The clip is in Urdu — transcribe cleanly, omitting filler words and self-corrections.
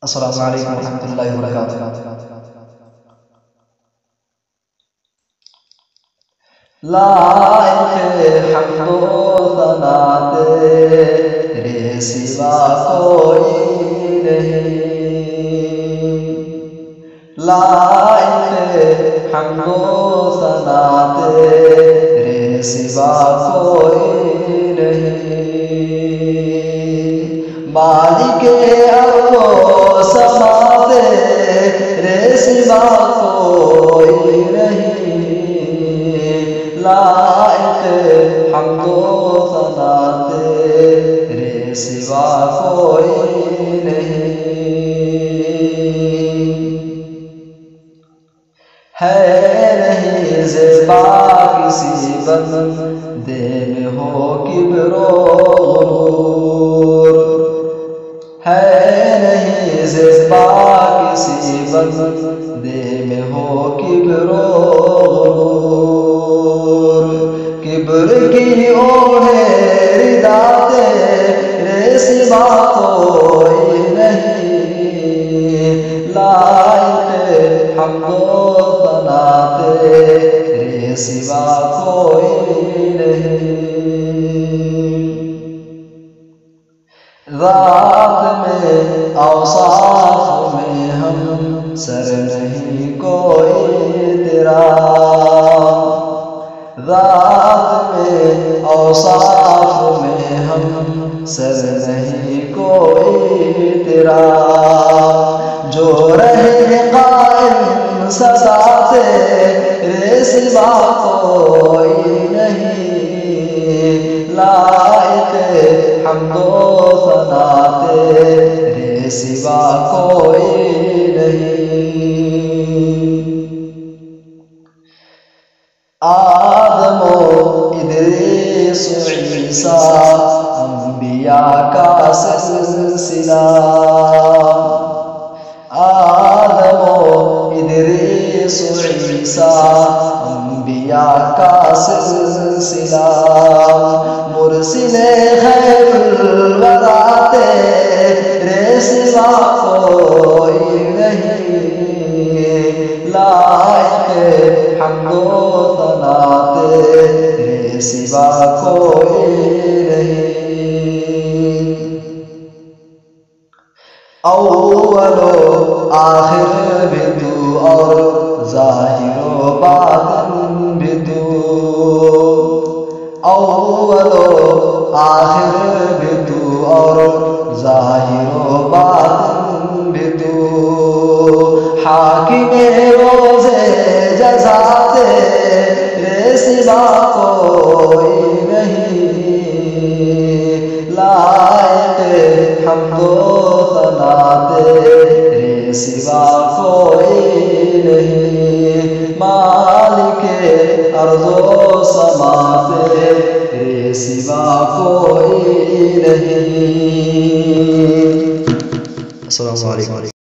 السلام علیکم ورحمۃ اللہ وبرکاتہ۔ لائق حمد و ثنا تیرے سوا کوئی نہیں، لائق حمد و ثنا تیرے سوا کوئی نہیں، مالک ارض و سما تیرے سوا کوئی نہیں، لائق حمد و ثنا تیرے سوا کوئی نہیں، ہے نہیں زیبا کسی بندے میں ہو کبر و غرور، ہے نہیں زیبا کسی بندے میں ہو کبر و غرور، کبر کی اوڑھے ردا تیرے سوا کوئی نہیں، لائق حمد و ثنا تیرے سوا کوئی نہیں، ذات میں اوصاف میں ہم سر نہیں کوئی تیرا، ذات میں اوصاف میں ہم سر نہیں کوئی تیرا، جو رہے قائم سزا تیرے سوا کوئی نہیں، لائق حمد و ثنا تیرے سوا کوئی نہیں، آدم و ادریس و عیسیٰ انبیاء کا سلسلہ، آدم و ادریس و عیسیٰ انبیاء کا سلسلہ، مرسل خیر الورا تیرے سوا کوئی نہیں، لائق حمد و ثنا تیرے سوا کوئی نہیں، اول و آخر بھی تو اور ظاہر و باطن بھی تو، اول و آخر بھی تو اور ظاہر و باطن بھی تو، حاکم روز جزا تیرے سوا کوئی نہیں، لائق حمد و ثنا تیرے سوا کوئی نہیں، مالک ارض و سما تیرے سوا کوئی نہیں۔ السلام علیکم۔